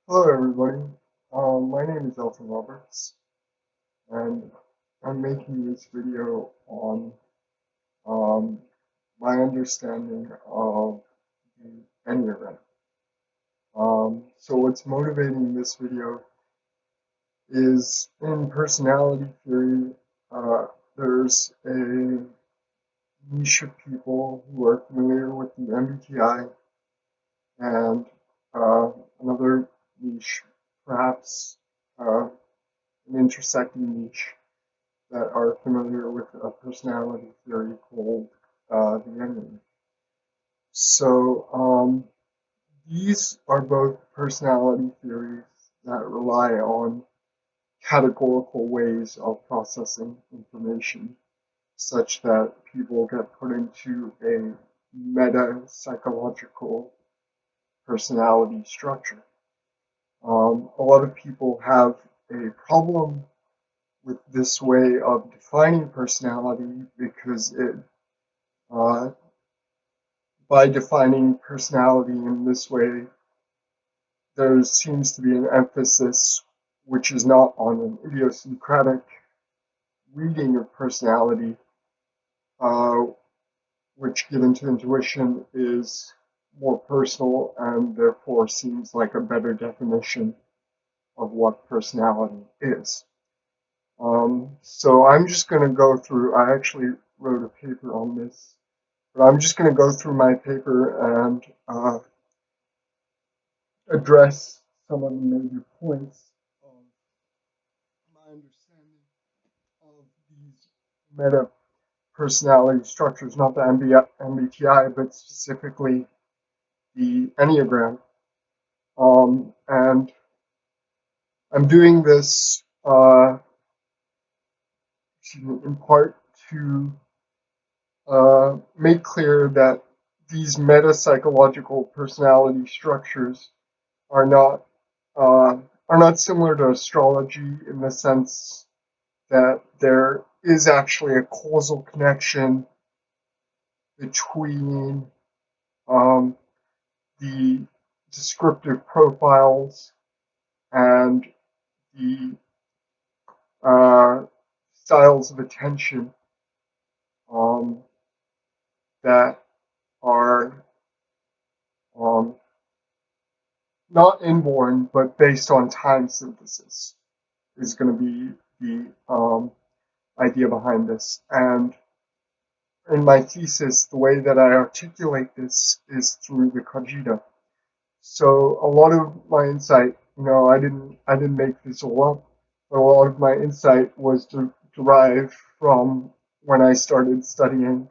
Hello, everybody. My name is Elton Roberts, and I'm making this video on um, my understanding of the Enneagram. So what's motivating this video is in personality theory, uh, there's a niche of people who are familiar with the MBTI and another niche, perhaps an intersecting niche that are familiar with a personality theory called the Enneagram. So these are both personality theories that rely on categorical ways of processing information, such that people get put into a meta-psychological personality structure. A lot of people have a problem with this way of defining personality because uh, by defining personality in this way, there seems to be an emphasis which is not on an idiosyncratic reading of personality, uh, which given to intuition is more personal and therefore seems like a better definition of what personality is. So I'm just going to go through, I actually wrote a paper on this, but I'm just going to go through my paper and address some of the major points of my understanding of these meta personality structures, not the MBTI, but specifically the Enneagram. And I'm doing this in part to make clear that these meta-psychological personality structures are not uh, are not similar to astrology in the sense that there is actually a causal connection between um, the descriptive profiles and the uh, styles of attention um, that are um, not inborn but based on time synthesis is going to be the idea behind this. And in my thesis, the way that I articulate this is through the Cogita. So a lot of my insight, I didn't make this all up, but a lot of my insight was derived from when I started studying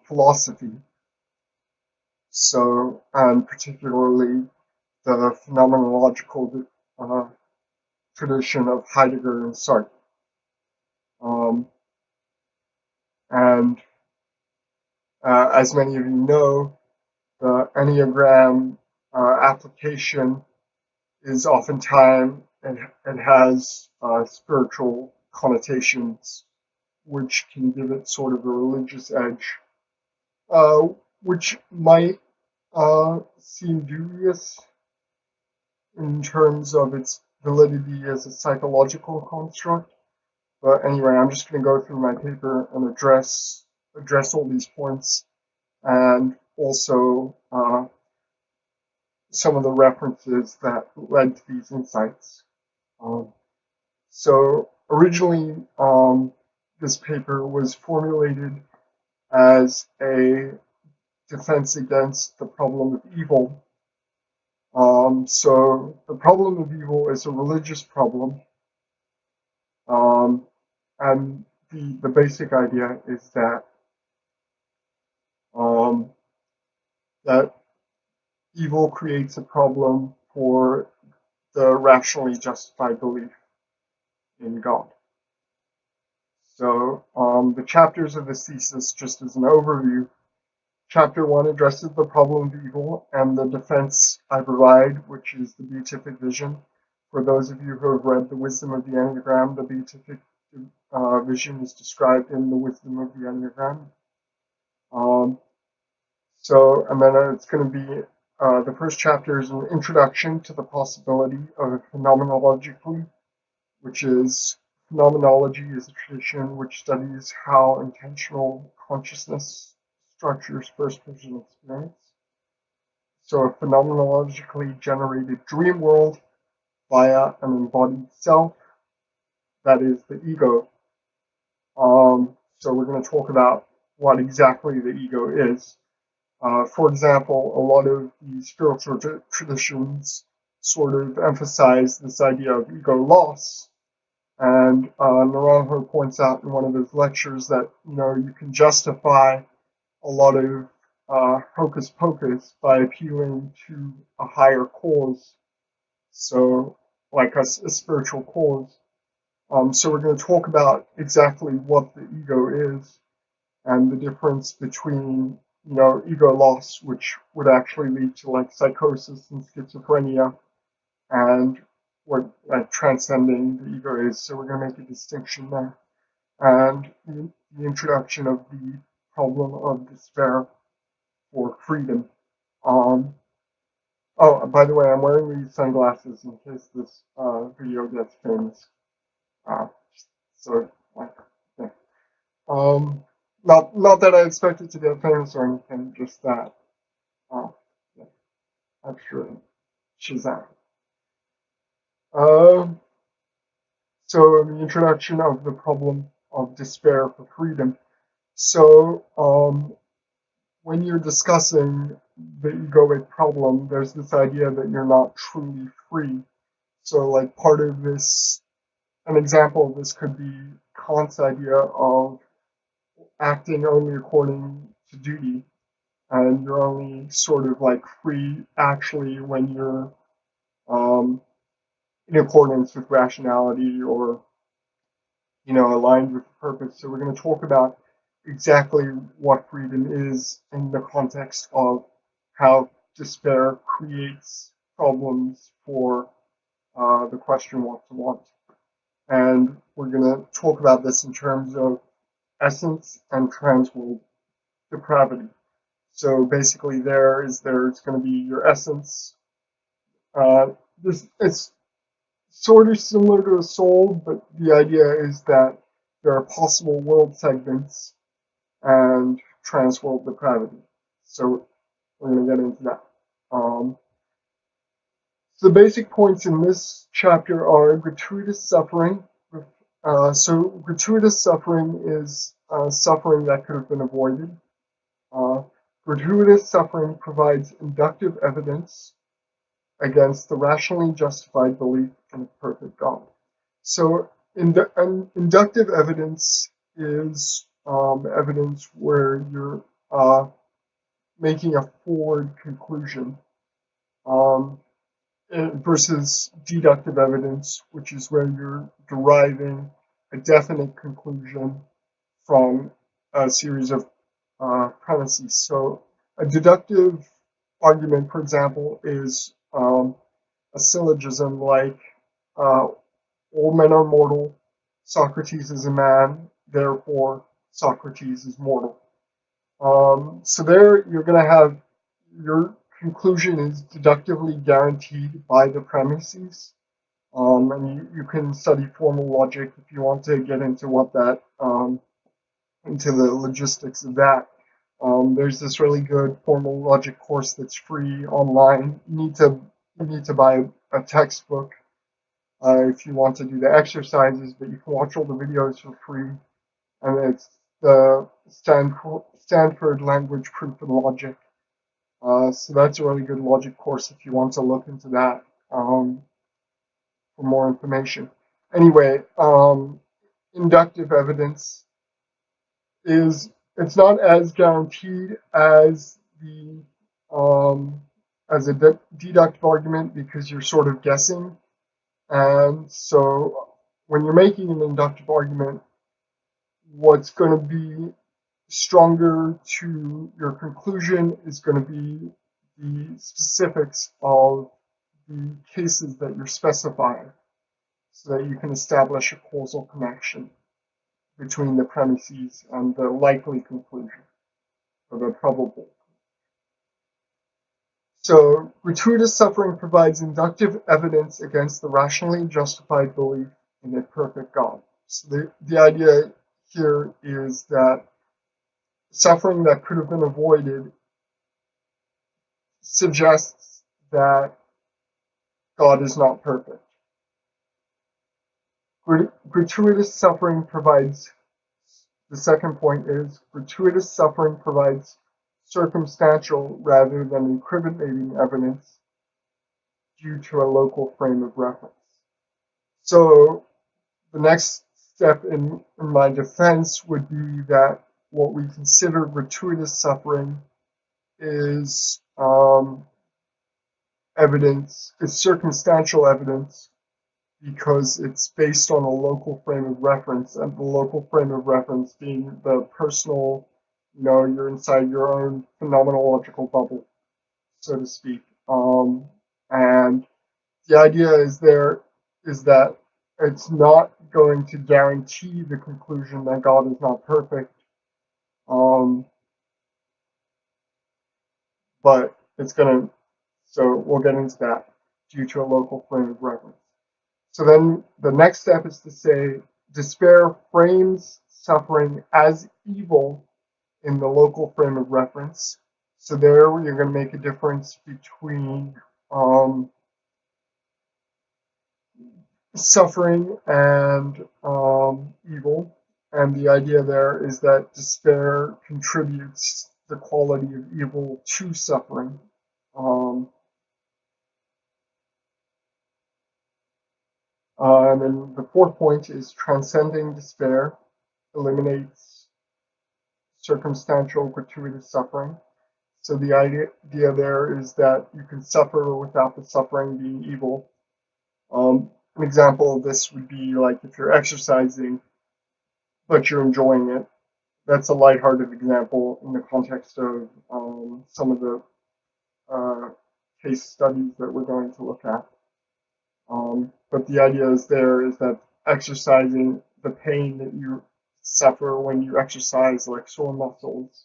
philosophy. So, and particularly the phenomenological uh, tradition of Heidegger and Sartre. Um, and as many of you know, the Enneagram application is oftentimes and has spiritual connotations, which can give it sort of a religious edge, uh, which might seem dubious in terms of its validity as a psychological construct. But anyway, I'm just going to go through my paper and address all these points and also some of the references that led to these insights. Um, so originally, this paper was formulated as a defense against the problem of evil. So the problem of evil is a religious problem, um, and the basic idea is um, that evil creates a problem for the rationally justified belief in God. So the chapters of this thesis, just as an overview, Chapter 1 addresses the problem of evil and the defense I provide, which is the beatific vision. For those of you who have read The Wisdom of the Enneagram, the beatific vision is described in The Wisdom of the Enneagram. And then it's going to be the first chapter is an introduction to the possibility of phenomenologically, which is phenomenology is a tradition which studies how intentional consciousness structures first-person experience. So a phenomenologically generated dream world via an embodied self, that is the ego. So we're going to talk about what exactly the ego is. For example, a lot of the spiritual traditions sort of emphasize this idea of ego loss. And Naranjo points out in one of his lectures that, you can justify a lot of hocus pocus by appealing to a higher cause. So, like a spiritual cause. So we're going to talk about exactly what the ego is and the difference between, ego loss, which would actually lead to like psychosis and schizophrenia, and what transcending the ego is. So we're going to make a distinction there. And the introduction of the problem of despair for freedom. Oh, by the way, I'm wearing these sunglasses in case this video gets famous. So, yeah. Not that I expect it to get famous or anything, just that. Yeah, I'm sure Shazam. So the introduction of the problem of despair for freedom. So, when you're discussing the egoic problem, there's this idea that you're not truly free. So, like, part of this, an example of this could be Kant's idea of acting only according to duty, and you're only sort of like free actually when you're in accordance with rationality or aligned with purpose. So we're going to talk about exactly what freedom is in the context of how despair creates problems for the question what to want. And we're going to talk about this in terms of essence and transworld depravity. So basically there's going to be your essence. It's sort of similar to a soul, but the idea is that there are possible world segments and transworld depravity. So we're going to get into that. So the basic points in this chapter are gratuitous suffering. So gratuitous suffering is suffering that could have been avoided. Gratuitous suffering provides inductive evidence against the rationally justified belief in a perfect God. So inductive evidence is evidence where you're making a forward conclusion, versus deductive evidence, which is where you're deriving a definite conclusion from a series of premises. So a deductive argument, for example, is a syllogism like all men are mortal, Socrates is a man, therefore Socrates is mortal. So there you're going to have your conclusion is deductively guaranteed by the premises. And you can study formal logic if you want to get into what that, into the logistics of that. There's this really good formal logic course that's free online. You need to buy a textbook if you want to do the exercises, but you can watch all the videos for free. And it's the Stanford Language Proof and Logic. So that's a really good logic course if you want to look into that for more information. Anyway, inductive evidence it's not as guaranteed as the as a deductive argument because you're sort of guessing. And so when you're making an inductive argument, what's going to be stronger to your conclusion is going to be the specifics of the cases that you're specifying so that you can establish a causal connection between the premises and the likely conclusion or the probable. So, gratuitous suffering provides inductive evidence against the rationally justified belief in a perfect God. So the idea here is that suffering that could have been avoided suggests that God is not perfect. Gratuitous suffering provides, the second point is, gratuitous suffering provides circumstantial rather than incriminating evidence due to a local frame of reference. So the next step in my defense would be that what we consider gratuitous suffering is evidence, is circumstantial evidence because it's based on a local frame of reference, and the local frame of reference being the personal, you're inside your own phenomenological bubble, so to speak. And the idea is that it's not going to guarantee the conclusion that God is not perfect, but it's going to, so we'll get into that due to a local frame of reference. So then the next step is to say despair frames suffering as evil in the local frame of reference. So there you're going to make a difference between suffering and evil. And the idea there is that despair contributes the quality of evil to suffering. And then the fourth point is transcending despair eliminates circumstantial gratuitous suffering. So the idea there is that you can suffer without the suffering being evil. An example of this would be like if you're exercising, but you're enjoying it. That's a lighthearted example in the context of some of the case studies that we're going to look at. But the idea is that exercising, the pain that you suffer when you exercise, like sore muscles,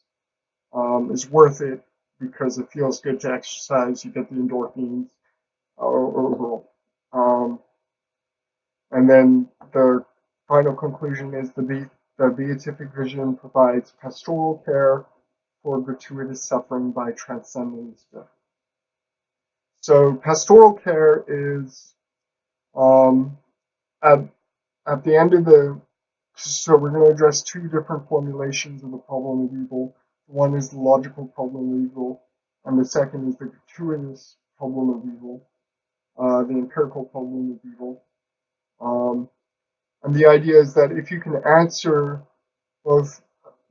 is worth it because it feels good to exercise. You get the endorphins overall. And then the final conclusion is the beatific vision provides pastoral care for gratuitous suffering by transcending despair. So pastoral care is at the end of so we're going to address two different formulations of the problem of evil. One is the logical problem of evil, and the second is the gratuitous problem of evil, the empirical problem of evil. And the idea is that if you can answer both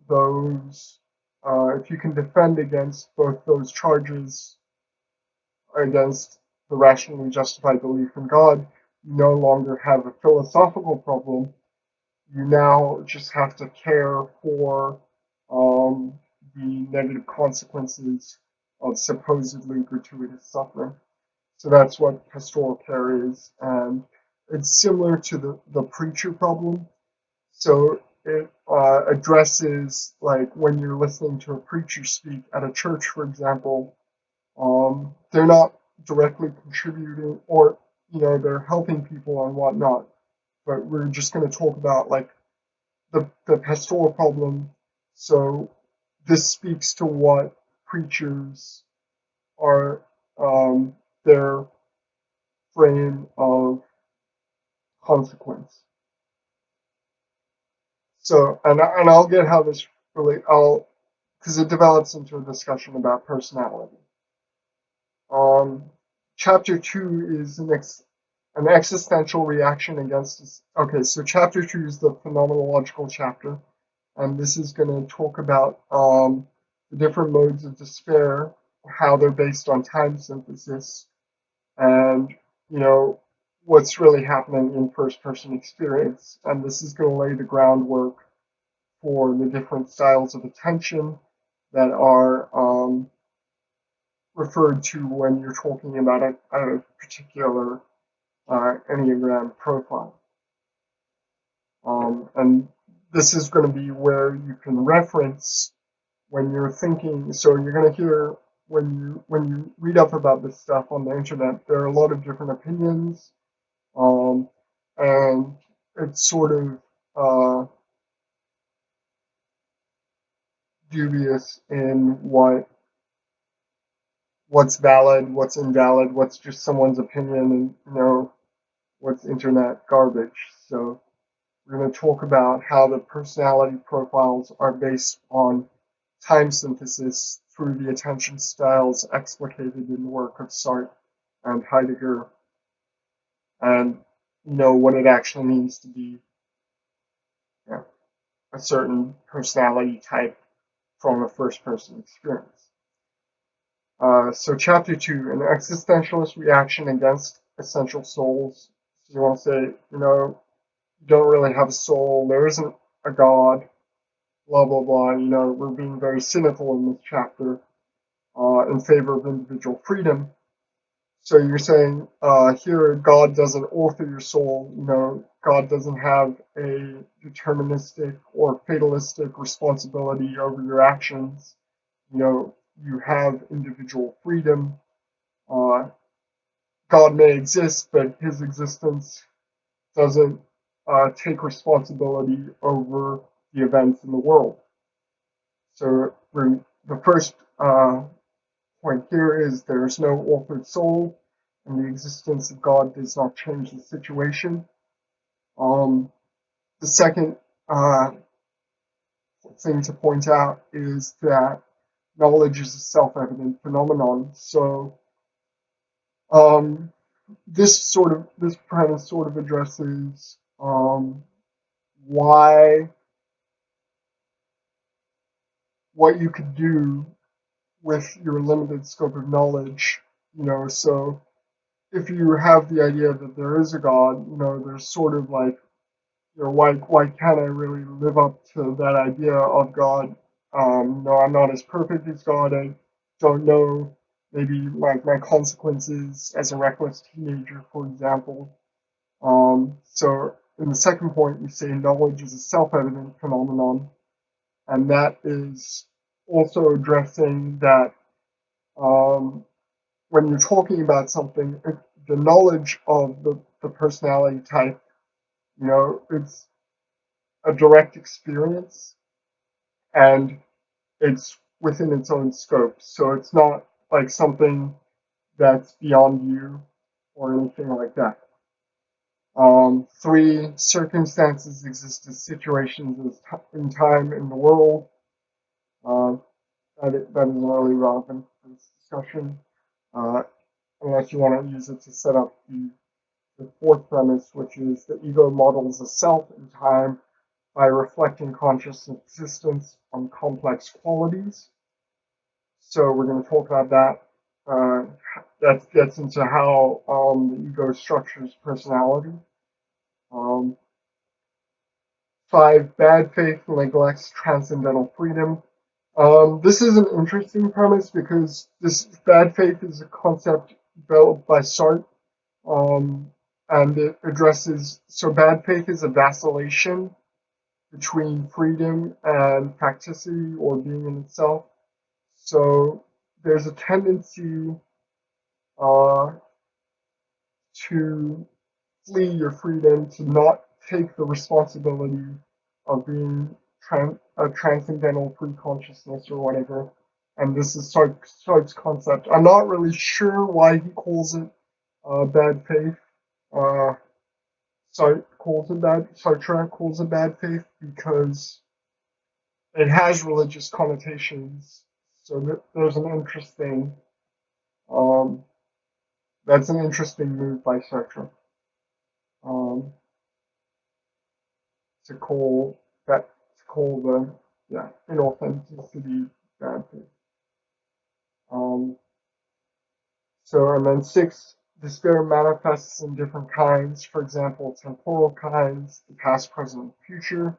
those, if you can defend against both those charges against the rationally justified belief in God, you no longer have a philosophical problem. You now just have to care for the negative consequences of supposedly gratuitous suffering. So that's what pastoral care is, and it's similar to the preacher problem. So it addresses, like, when you're listening to a preacher speak at a church, for example, they're not directly contributing, or they're helping people and whatnot, but we're just going to talk about like the pastoral problem. So this speaks to what preachers are, their frame of consequence. So, and I'll get how this really, because it develops into a discussion about personality. Chapter 2 is an existential reaction against this. Okay, so chapter 2 is the phenomenological chapter, and this is going to talk about the different modes of despair, how they're based on time synthesis, and what's really happening in first-person experience. And this is going to lay the groundwork for the different styles of attention that are referred to when you're talking about a particular Enneagram profile. And this is going to be where you can reference when you're thinking. So you're going to hear when you read up about this stuff on the internet, there are a lot of different opinions, and it's sort of dubious in what's valid, what's invalid, what's just someone's opinion, and what's internet garbage. So we're going to talk about how the personality profiles are based on time synthesis through the attention styles explicated in the work of Sartre and Heidegger, and what it actually means to be a certain personality type from a first-person experience. So chapter 2, an existentialist reaction against essential souls. So you want to say, you don't really have a soul, there isn't a God, blah, blah, blah. We're being very cynical in this chapter in favor of individual freedom. So you're saying here God doesn't author your soul, God doesn't have a deterministic or fatalistic responsibility over your actions. You have individual freedom. God may exist, but his existence doesn't take responsibility over the events in the world. So the first point here is there is no authored soul, and the existence of God does not change the situation. The second thing to point out is that knowledge is a self-evident phenomenon. So this premise sort of addresses what you could do with your limited scope of knowledge. So if you have the idea that there is a God, there's sort of like, why can't I really live up to that idea of God? I'm not as perfect as God. I don't know maybe my consequences as a reckless teenager, for example. So in the second point, you say knowledge is a self-evident phenomenon, and that is also addressing that when you're talking about something, the knowledge of the personality type, it's a direct experience, and it's within its own scope. So it's not like something that's beyond you or anything like that. 3, circumstances exist as situations in time in the world. That isn't really relevant for this discussion, unless you want to use it to set up the fourth premise, which is the ego models a self in time by reflecting conscious existence on complex qualities. So we're going to talk about that. That gets into how the ego structures personality. 5, bad faith neglects transcendental freedom. This is an interesting premise because this bad faith is a concept developed by Sartre, and it addresses, so bad faith is a vacillation between freedom and practicity or being in itself. So there's a tendency to flee your freedom, to not take the responsibility of being a transcendental free consciousness or whatever. And this is Sartre's concept. I'm not really sure why he calls it bad faith. Sartre calls it bad faith because it has religious connotations. So there's an interesting, that's an interesting move by Sartre. To call the inauthenticity bad faith. So and then 6, despair manifests in different kinds. For example, temporal kinds, the past, present, and future.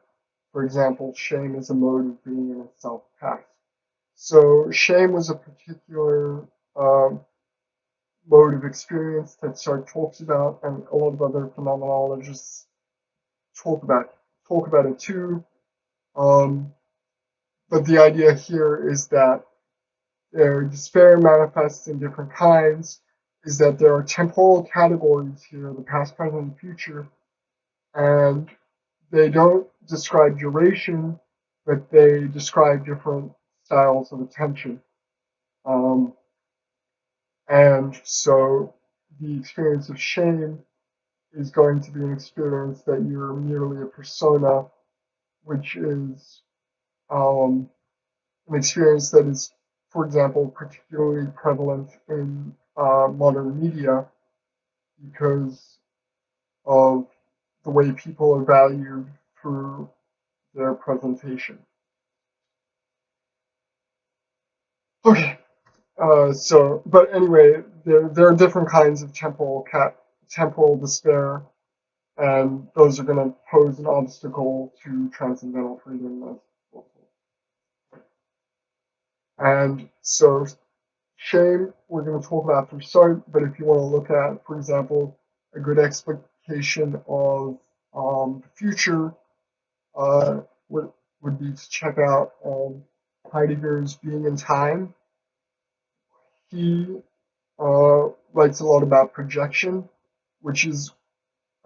For example, shame is a mode of being in itself past. So shame was a particular mode of experience that Sartre talks about, and a lot of other phenomenologists talk about it too. But the idea here is that their despair manifests in different kinds, is that there are temporal categories here, the past, present, and future, and they don't describe duration, but they describe different styles of attention. And so the experience of shame is going to be an experience that you're merely a persona, which is an experience that is, for example, particularly prevalent in modern media because of the way people are valued through their presentation. Okay, but anyway, there are different kinds of temporal despair, and those are going to pose an obstacle to transcendental freedom. And so shame, we're going to talk about through Sartre, but if you want to look at, for example, a good explication of the future, would be to check out Heidegger's Being in Time. He writes a lot about projection, which is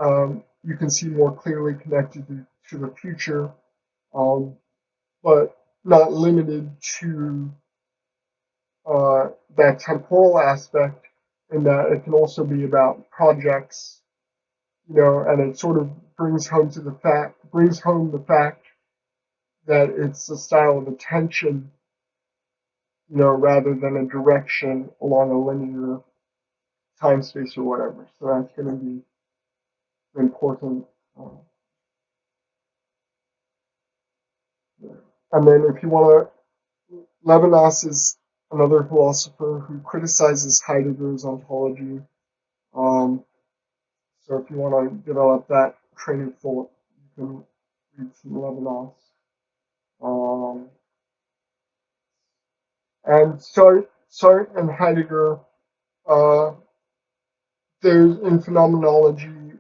you can see more clearly connected to the future, but not limited to that temporal aspect, in that it can also be about projects, and it sort of brings home the fact that it's a style of attention, rather than a direction along a linear time space or whatever. So that's going to be important. And then if you want to, Levinas is another philosopher who criticizes Heidegger's ontology. So if you want to develop that train of thought, you can read some Levinas. And Sartre and Heidegger, there's in phenomenology,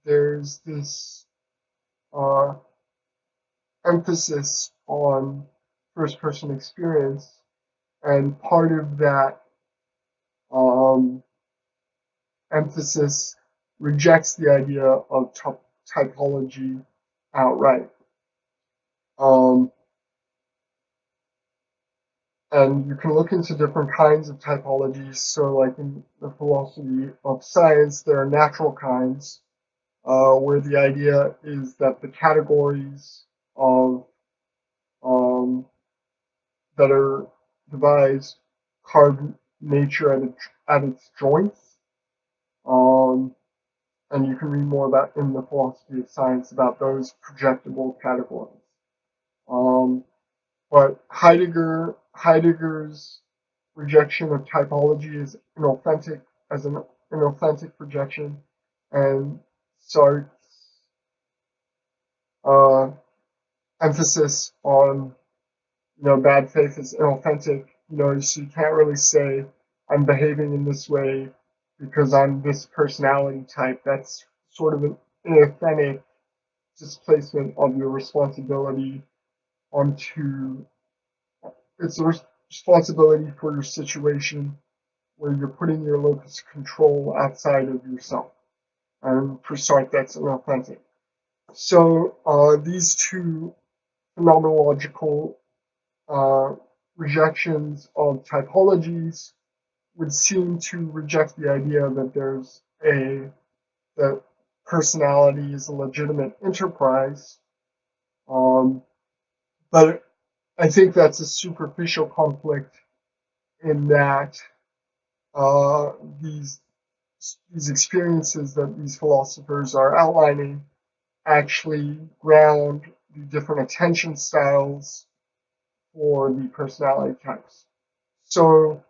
there's this emphasis on first-person experience, and part of that emphasis rejects the idea of typology outright. And you can look into different kinds of typologies. So like in the philosophy of science, there are natural kinds, where the idea is that the categories of that are devised carve nature at its joints. And you can read more about in the philosophy of science about those projectable categories. But Heidegger's rejection of typology is inauthentic as an inauthentic projection, and Sartre's emphasis on bad faith is inauthentic. So you can't really say I'm behaving in this way because I'm this personality type. That's sort of an inauthentic displacement of your responsibility onto. It's a responsibility for your situation where you're putting your locus of control outside of yourself. And for Sartre, that's inauthentic. So these two phenomenological rejections of typologies would seem to reject the idea that that personality is a legitimate enterprise. But I think that's a superficial conflict, in that these experiences that these philosophers are outlining actually ground the different attention styles for the personality types. So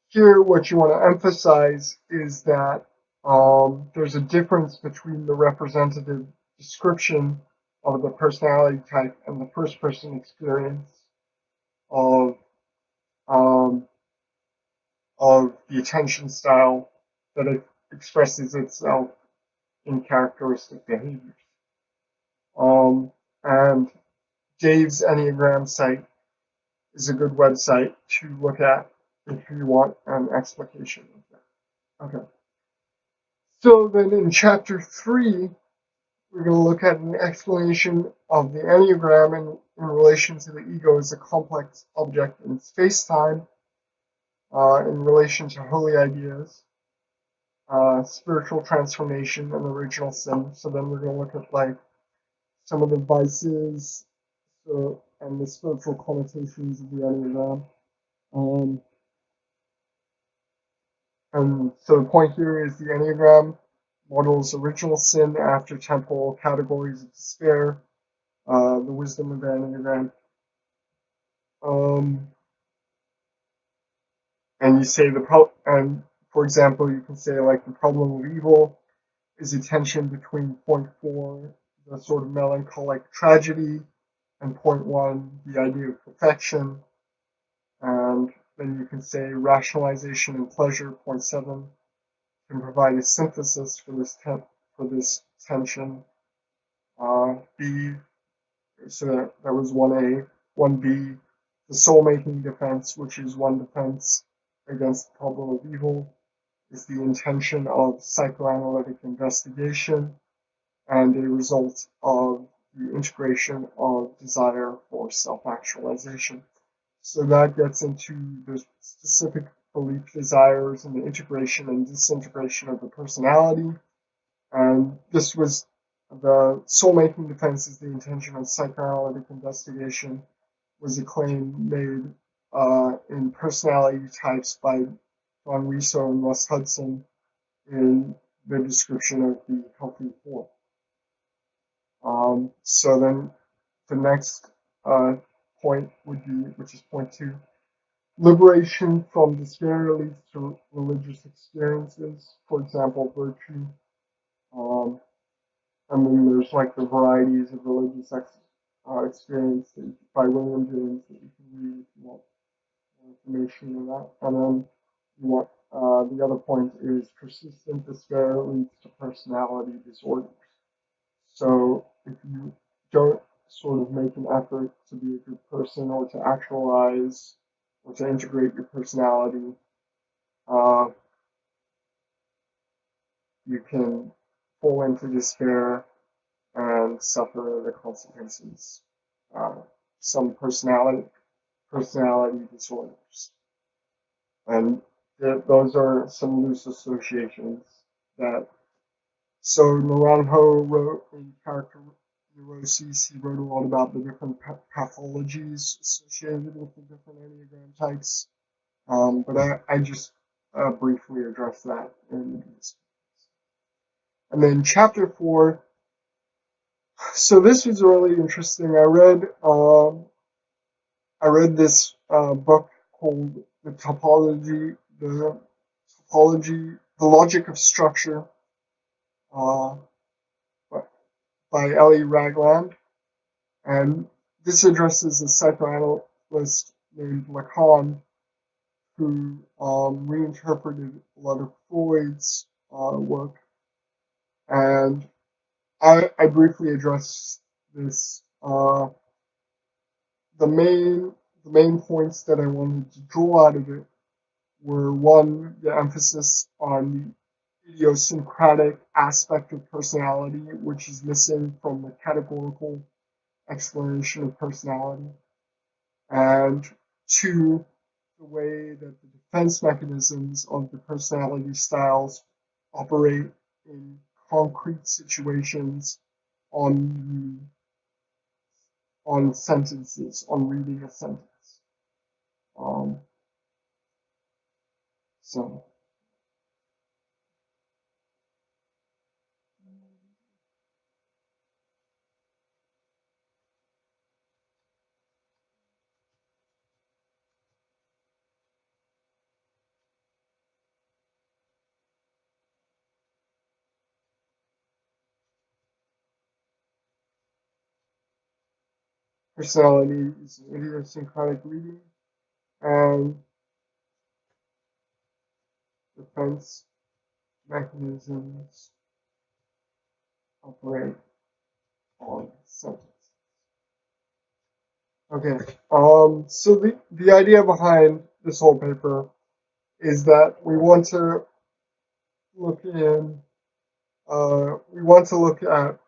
here what you want to emphasize is that there's a difference between the representative description of the personality type and the first person experience of the attention style that it expresses itself in characteristic behaviors. And Dave's Enneagram site is a good website to look at if you want an explication of that. Okay. So then in chapter 3, we're going to look at an explanation of the Enneagram in relation to the ego as a complex object in space-time, in relation to holy ideas, spiritual transformation, and original sin. So then we're going to look at like some of the vices and the spiritual connotations of the Enneagram. And so the point here is the Enneagram models original sin after temporal categories of despair, the wisdom of the Enneagram. And you say and for example, you can say like the problem of evil is a tension between point 4, the sort of melancholic tragedy, and point 1, the idea of perfection. And then you can say rationalization and pleasure, point 7, can provide a synthesis for this tension. B, so that was 1A. 1B, the soul-making defense, which is one defense against the problem of evil, is the intention of psychoanalytic investigation and a result of the integration of desire for self-actualization. So that gets into the specific belief desires and the integration and disintegration of the personality. And this was the soul-making defense is the intention of psychoanalytic investigation was a claim made in Personality Types by John Riso and Russ Hudson in the description of the healthy form. So then the next point would be, which is point 2, liberation from despair leads to religious experiences, for example, virtue. And then there's like the varieties of religious experiences by William James that you can read if you want more information on that. And then you want the other point is persistent despair leads to personality disorders. So if you don't sort of make an effort to be a good person or to actualize or to integrate your personality, you can fall into despair and suffer the consequences. Some personality disorders. And those are some loose associations that. So Naranjo wrote in Character Neuroses, he wrote a lot about the different pathologies associated with the different Enneagram types. But I just briefly addressed that in this. And then chapter 4. So this was really interesting. I read this book called The Logic of Structure by Ellie Ragland, and this addresses a psychoanalyst named Lacan who reinterpreted a lot of Freud's work, and I briefly addressed this. The main points that I wanted to draw out of it were, one, the emphasis on the idiosyncratic aspect of personality, which is missing from the categorical explanation of personality, and 2, the way that the defense mechanisms of the personality styles operate in concrete situations on sentences, on reading a sentence. So personality is an idiosyncratic reading, and defense mechanisms operate on sentences. Okay, so the idea behind this whole paper is that we want to look at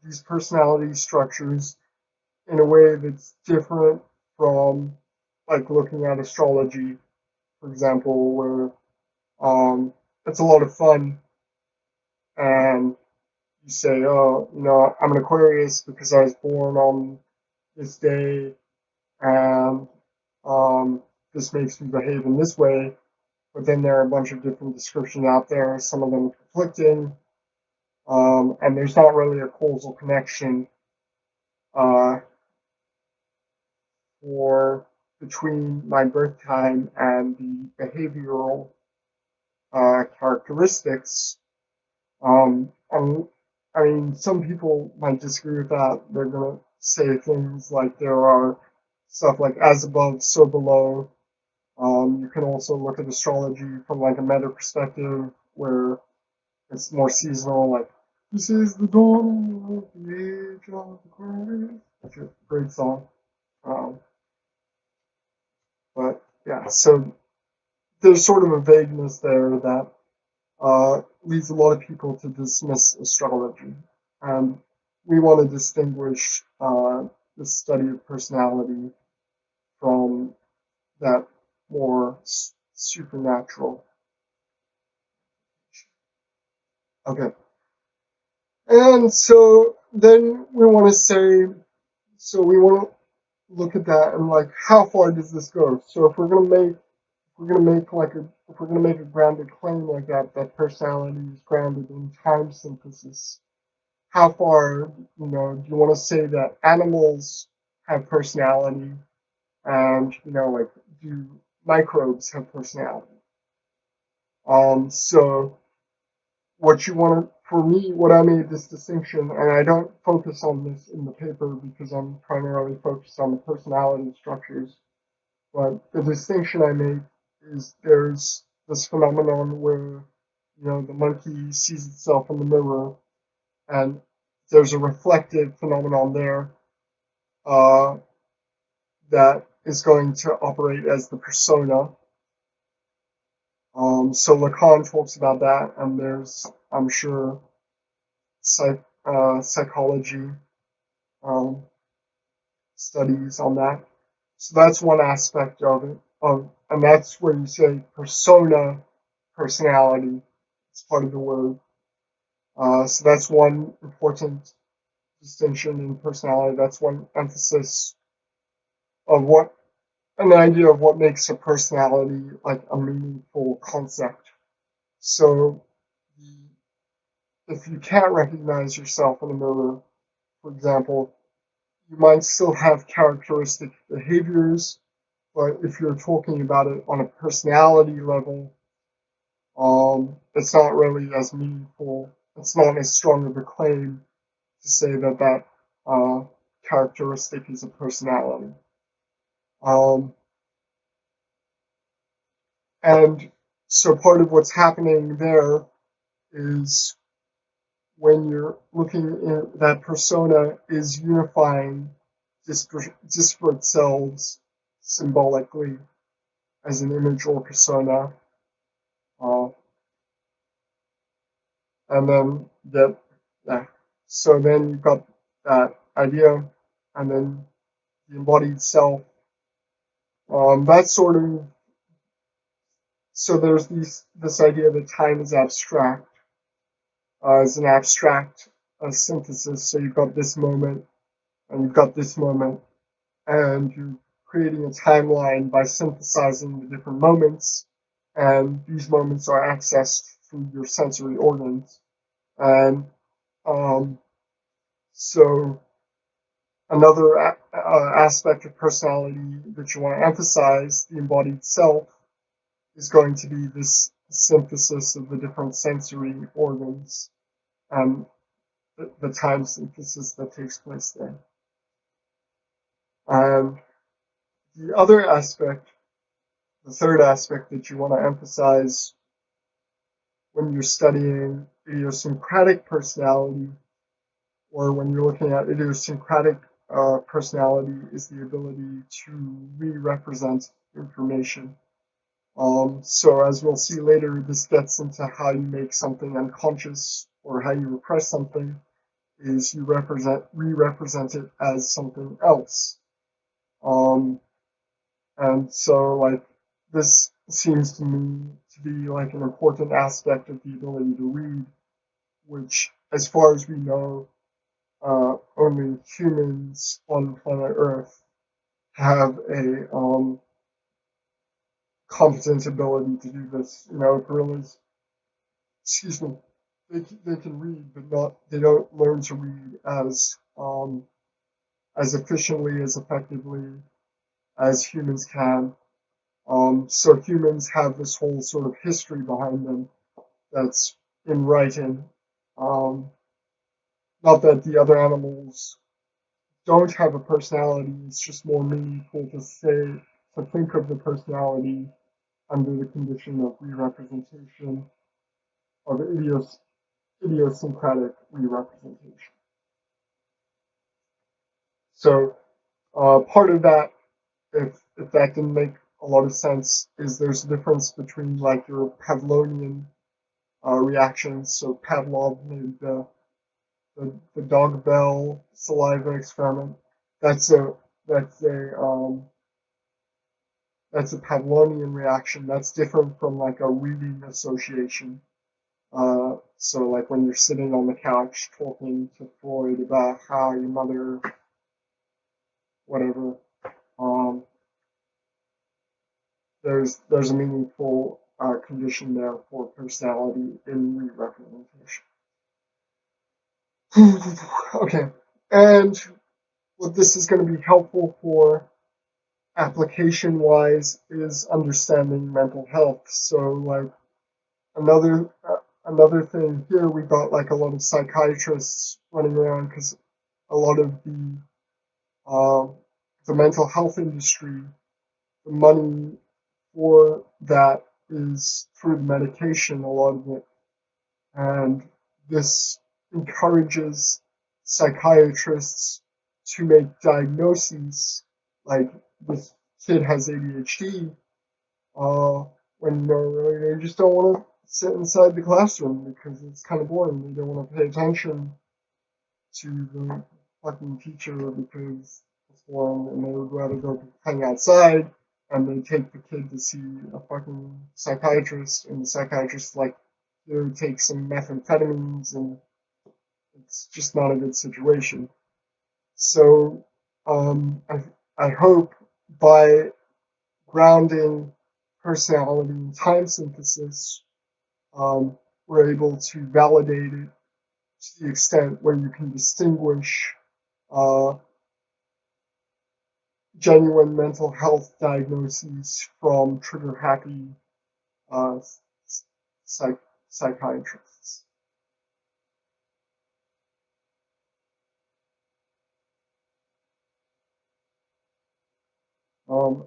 these personality structures in a way that's different from like looking at astrology, for example, where it's a lot of fun and you say, oh, I'm an Aquarius because I was born on this day and this makes me behave in this way. But then there are a bunch of different descriptions out there, some of them conflicting, and there's not really a causal connection uh, for between my birth time and the behavioral characteristics. And I mean, some people might disagree with that. They're gonna say things like there are stuff like as above, so below. You can also look at astrology from like a meta perspective where it's more seasonal, like this is the dawn of the age of Aquarius. Which is a great song. Um, but yeah, so there's sort of a vagueness there that leads a lot of people to dismiss astrology. And we want to distinguish the study of personality from that more supernatural. Okay. And so then we want to say, so we want to look at that and like, how far does this go? So if we're gonna make a grounded claim like that, that personality is grounded in time synthesis, how far, do you want to say that animals have personality and, like, do microbes have personality? So for me, what I made this distinction, and I don't focus on this in the paper because I'm primarily focused on the personality structures, but the distinction I make is there's this phenomenon where, the monkey sees itself in the mirror and there's a reflective phenomenon there uh, that is going to operate as the persona. So Lacan talks about that, and there's, I'm sure, psychology um, studies on that. So that's one aspect of it, and that's where you say persona, personality. It's part of the word. So that's one important distinction in personality. That's one emphasis of what an idea of what makes a personality like a meaningful concept. So if you can't recognize yourself in a mirror, for example, you might still have characteristic behaviors, but if you're talking about it on a personality level, it's not really as meaningful. It's not as strong of a claim to say that characteristic is a personality. Um, and so part of what's happening there is when you're looking at that persona is unifying disparate selves symbolically as an image or persona. Uh, and then so then you've got that idea, and then the embodied self. That's sort of so there's this idea that time is abstract, as an abstract synthesis. So you've got this moment, and you've got this moment, and you're creating a timeline by synthesizing the different moments, and these moments are accessed through your sensory organs. And so another aspect of personality that you want to emphasize, the embodied self, is going to be this synthesis of the different sensory organs and the time synthesis that takes place there. And the other aspect, the third aspect that you want to emphasize when you're studying idiosyncratic personality, or when you're looking at idiosyncratic personality, is the ability to re-represent information. So as we'll see later, this gets into how you make something unconscious or how you repress something, is you re-represent it as something else. And so like this seems to me to be like an important aspect of the ability to read, which as far as we know, only humans on planet Earth have a competent ability to do this. Gorillas, excuse me, they can read, but they don't learn to read as efficiently, as effectively as humans can. So humans have this whole sort of history behind them that's in writing. Not that the other animals don't have a personality, it's just more meaningful to think of the personality under the condition of re-representation, of idiosyncratic re-representation. So part of that, if that didn't make a lot of sense, is there's a difference between like your Pavlovian reactions. So Pavlov made the dog bell saliva experiment. That's a that's a that's a Pavlovian reaction. That's different from like a reading association. So like when you're sitting on the couch talking to Freud about how your mother, whatever, um, there's a meaningful condition there for personality in re-representation. Okay, and what this is going to be helpful for application-wise is understanding mental health. So like another thing here, we got like a lot of psychiatrists running around because a lot of the mental health industry, the money for that is through the medication, a lot of it, and this encourages psychiatrists to make diagnoses like this kid has ADHD, when really they just don't want to sit inside the classroom because it's kind of boring. They don't want to pay attention to the fucking teacher because it's boring, and they would rather go hang outside. And they take the kid to see a fucking psychiatrist, and the psychiatrist like, take some methamphetamines, and it's just not a good situation. So I hope by grounding personality in time synthesis, we're able to validate it to the extent where you can distinguish genuine mental health diagnoses from trigger-happy psychiatrists.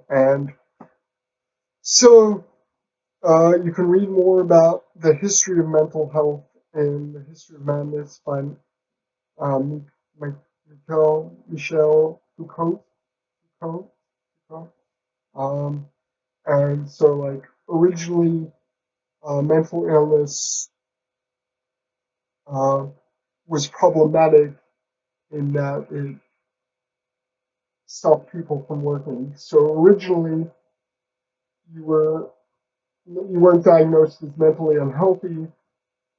And so you can read more about the history of mental health in The History of Madness by Michel Foucault. And so, like, originally, mental illness was problematic in that it stopped people from working. So originally, you weren't diagnosed as mentally unhealthy.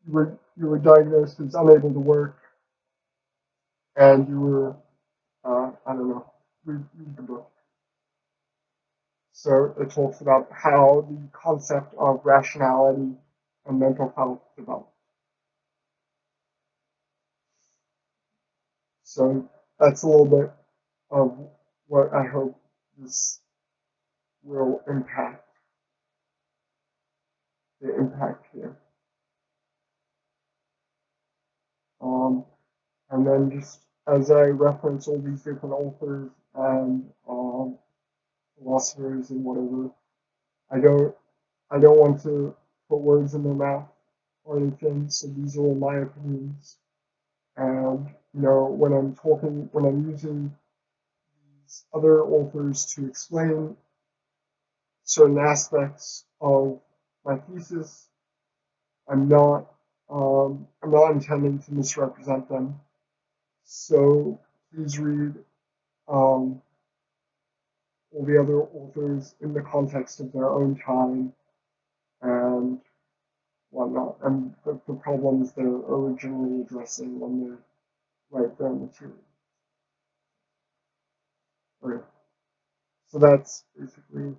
You were diagnosed as unable to work, and you were I don't know, read the book. So it talks about how the concept of rationality and mental health developed. So that's a little bit of what I hope this will impact, the impact here. And then just as I reference all these different authors and philosophers and whatever, I don't want to put words in their mouth or anything. So these are all my opinions. And when I'm using these other authors to explain certain aspects of my thesis. I'm not intending to misrepresent them. So please read all the other authors in the context of their own time and whatnot, and the problems they're originally addressing when they write their material. Okay. So that's basically